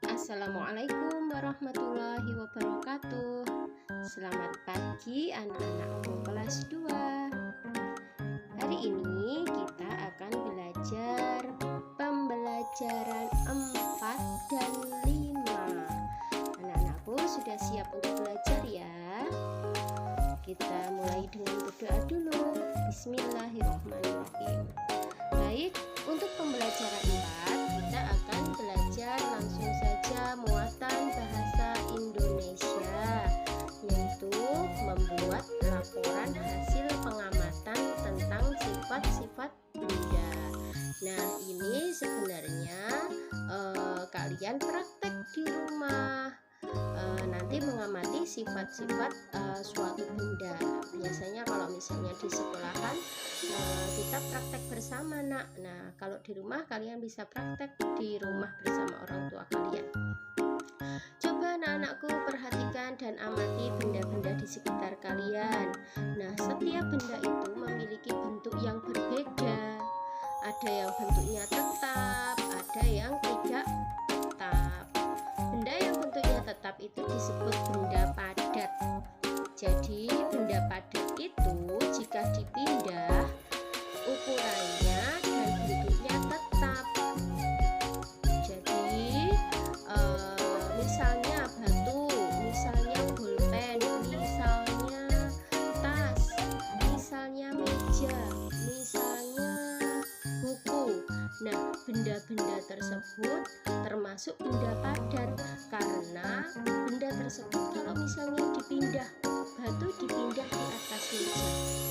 Assalamualaikum warahmatullahi wabarakatuh. Selamat pagi anak-anakku kelas 2. Hari ini kita akan belajar pembelajaran 4 dan 5. Anak-anakku sudah siap untuk belajar ya? Kita mulai dengan berdoa dulu. Bismillahirrahmanirrahim. Baik, untuk pembelajaran 4 kita akan belajar langsung saja muatan bahasa Indonesia, yaitu membuat laporan hasil pengamatan tentang sifat-sifat benda. Nah, ini sebenarnya kalian praktek di rumah, nanti mengamati sifat-sifat suatu benda. Biasanya kalau misalnya di sekolahan kita praktek bersama nak. Nah, kalau di rumah kalian bisa praktek di rumah bersama orang tua kalian. Coba anak-anakku perhatikan dan amati benda-benda di sekitar kalian. Nah, setiap benda itu memiliki bentuk yang berbeda. Ada yang bentuknya tetap, ada yang tidak tetap. Benda yang bentuknya tetap itu disebut benda padat. Jadi benda padat itu jika dipindah ukurannya dan bentuknya tetap. Jadi misalnya batu, misalnya pulpen, misalnya tas, misalnya meja, misalnya buku. Nah, benda-benda tersebut termasuk benda padat karena benda tersebut kalau misalnya dipindah, batu dipindah di atas meja,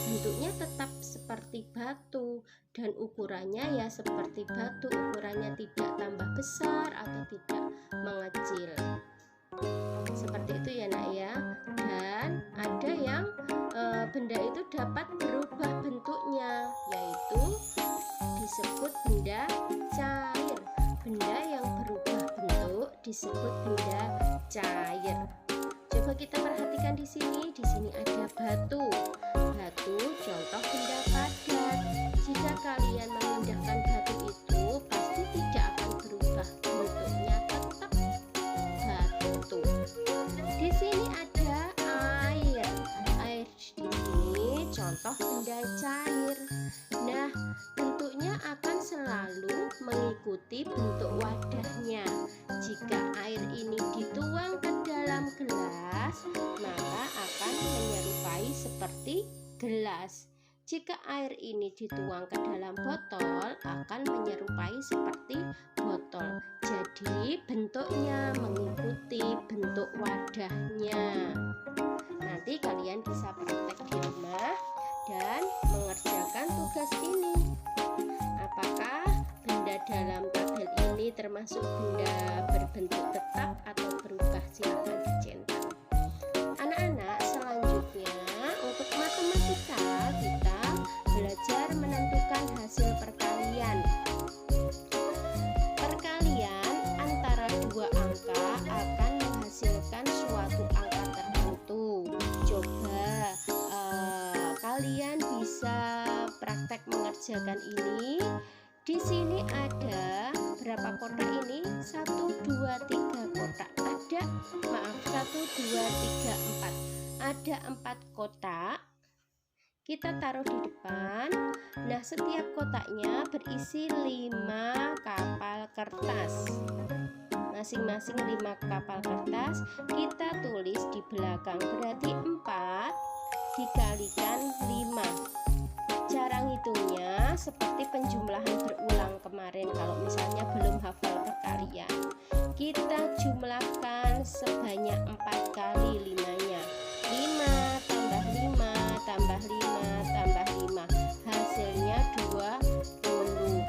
bentuknya tetap seperti batu dan ukurannya ya seperti batu, ukurannya tidak tambah besar atau tidak mengecil. Seperti itu ya nak ya. Dan ada yang benda itu dapat berubah bentuknya, yaitu disebut benda cair. Benda yang berubah bentuk disebut benda cair. Coba kita perhatikan di sini. Di sini ada batu. Batu contoh benda padat. Jika kalian memindahkan batu itu, pasti tidak akan berubah bentuknya, tetap batu. Di sini ada air. Air di sini contoh benda cair. Nah, bentuknya akan selalu mengikuti bentuk wadahnya. Jika air ini dituang ke dalam gelas, maka akan menyerupai seperti gelas. Jika air ini dituang ke dalam botol, akan menyerupai seperti botol. Jadi bentuknya mengikuti bentuk wadahnya. Nanti kalian bisa praktek di rumah dan mengerjakan tugas ini. Apakah benda dalam tabel ini termasuk benda berbentuk tetap atau berubah? Silakan dicetak. Anak-anak, selanjutnya untuk matematika kita belajar menentukan hasil perkalian. Perkalian antara dua angka akan menghasilkan suatu angka tertentu. Coba kalian bisa praktek mengerjakan ini. Di sini ada berapa kotak ini? 1, 2, 3 kotak. Ada, 1, 2, 3, 4. Ada 4 kotak. Kita taruh di depan. Nah, setiap kotaknya berisi 5 kapal kertas. Masing-masing 5 kapal kertas. Kita tulis di belakang. Berarti 4 dikalikan 5. Cara ngitungnya seperti penjumlahan berulang kemarin. Kalau misalnya belum hafal perkalian, kita jumlahkan sebanyak 4 kali 5-nya. 5 tambah 5 tambah 5 tambah 5, hasilnya 20.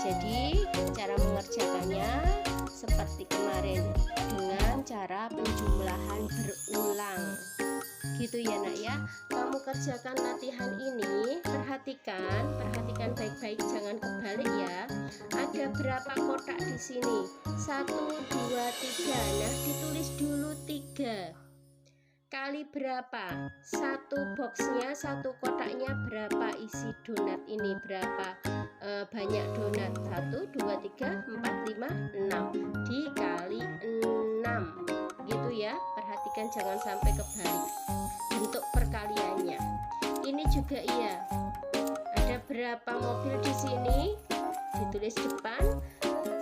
Jadi cara mengerjakannya seperti kemarin dengan cara penjumlahan berulang. Gitu ya nak ya. Kamu kerjakan latihan ini, perhatikan baik-baik, jangan kebalik ya. Ada berapa kotak di sini? 1, 2, 3. Nah, ditulis dulu 3 kali berapa? Satu boxnya, satu kotaknya berapa isi donat ini? Berapa banyak donat. 1, 2, 3, 4, 5, 6 dikali 6 gitu ya. Perhatikan jangan sampai kebalik bentuk perkaliannya. Ini juga iya. Ada berapa mobil di sini? Ditulis depan.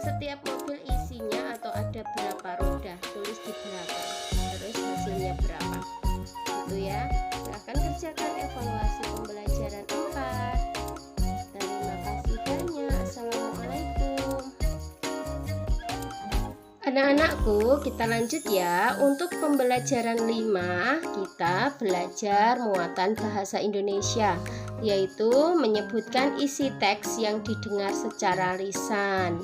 Setiap mobil isinya atau ada berapa roda, tulis di belakang. Terus hasilnya berapa? Itu ya. Silahkan kerjakan evaluasi pembelajaran 4. Terima kasih banyak. Assalamualaikum. Anak-anakku, kita lanjut ya. Untuk pembelajaran 5, kita belajar muatan bahasa Indonesia, yaitu menyebutkan isi teks yang didengar secara lisan.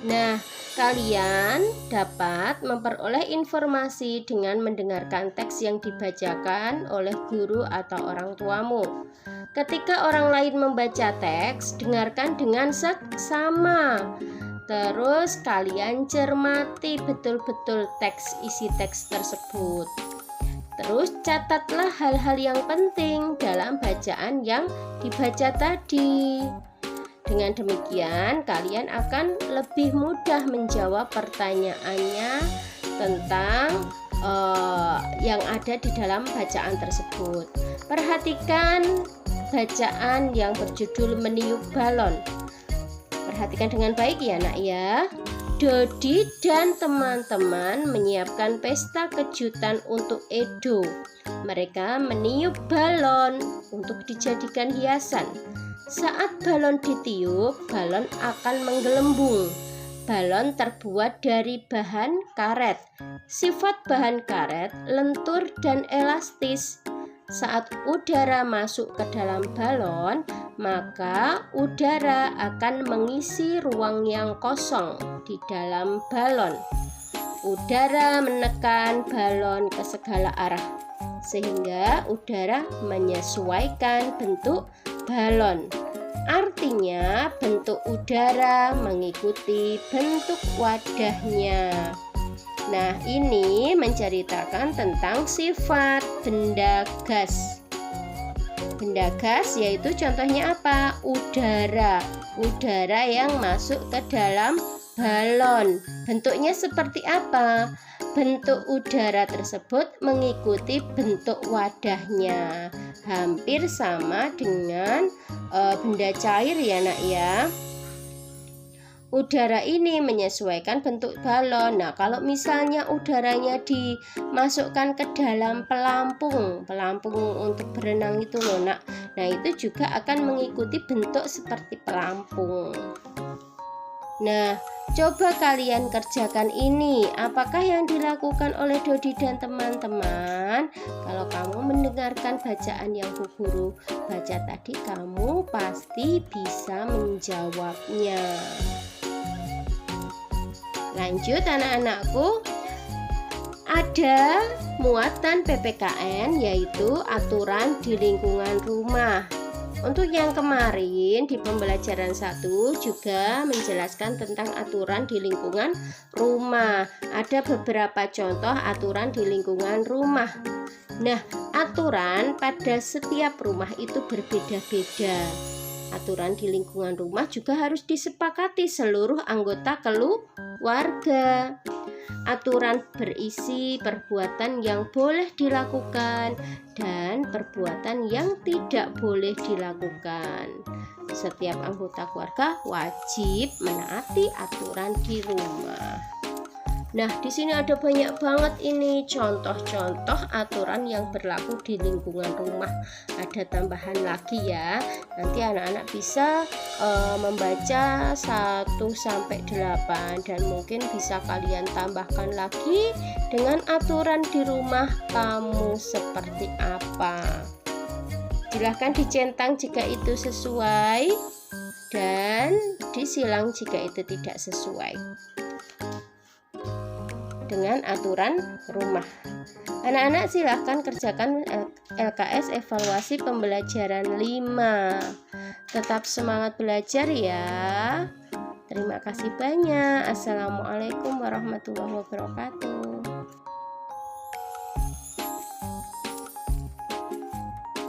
Nah, kalian dapat memperoleh informasi dengan mendengarkan teks yang dibacakan oleh guru atau orang tuamu. Ketika orang lain membaca teks, dengarkan dengan seksama. Terus kalian cermati betul-betul isi teks tersebut. Terus catatlah hal-hal yang penting dalam bacaan yang dibaca tadi. Dengan demikian, kalian akan lebih mudah menjawab pertanyaannya tentang yang ada di dalam bacaan tersebut. Perhatikan bacaan yang berjudul meniup balon. Perhatikan dengan baik ya nak ya. Dodi dan teman-teman menyiapkan pesta kejutan untuk Edo. Mereka meniup balon untuk dijadikan hiasan. Saat balon ditiup, balon akan menggelembung. Balon terbuat dari bahan karet. Sifat bahan karet lentur dan elastis. Saat udara masuk ke dalam balon, maka udara akan mengisi ruang yang kosong di dalam balon. Udara menekan balon ke segala arah, sehingga udara menyesuaikan bentuk balon. Artinya bentuk udara mengikuti bentuk wadahnya. Nah, ini menceritakan tentang sifat benda gas. Benda gas yaitu contohnya apa? Udara. Udara yang masuk ke dalam balon. Bentuknya seperti apa? Bentuk udara tersebut mengikuti bentuk wadahnya. Hampir sama dengan benda cair ya nak ya. Udara ini menyesuaikan bentuk balon. Nah, kalau misalnya udaranya dimasukkan ke dalam pelampung untuk berenang itu loh nak. Nah, itu juga akan mengikuti bentuk seperti pelampung. Nah, coba kalian kerjakan ini. Apakah yang dilakukan oleh Dodi dan teman-teman? Kalau kamu mendengarkan bacaan yang Bu Guru baca tadi, kamu pasti bisa menjawabnya. Lanjut anak-anakku. Ada muatan PPKN yaitu aturan di lingkungan rumah. Untuk yang kemarin di pembelajaran 1 juga menjelaskan tentang aturan di lingkungan rumah. Ada beberapa contoh aturan di lingkungan rumah. Nah, aturan pada setiap rumah itu berbeda-beda. Aturan di lingkungan rumah juga harus disepakati seluruh anggota keluarga. Aturan berisi perbuatan yang boleh dilakukan dan perbuatan yang tidak boleh dilakukan. Setiap anggota keluarga wajib menaati aturan di rumah. Nah, di sini ada banyak banget ini contoh-contoh aturan yang berlaku di lingkungan rumah. Ada tambahan lagi ya. Nanti anak-anak bisa membaca 1 sampai 8 dan mungkin bisa kalian tambahkan lagi dengan aturan di rumah kamu seperti apa. Silahkan dicentang jika itu sesuai dan disilang jika itu tidak sesuai dengan aturan rumah. Anak-anak silahkan kerjakan LKS evaluasi pembelajaran 5. Tetap semangat belajar ya. Terima kasih banyak. Assalamualaikum warahmatullahi wabarakatuh.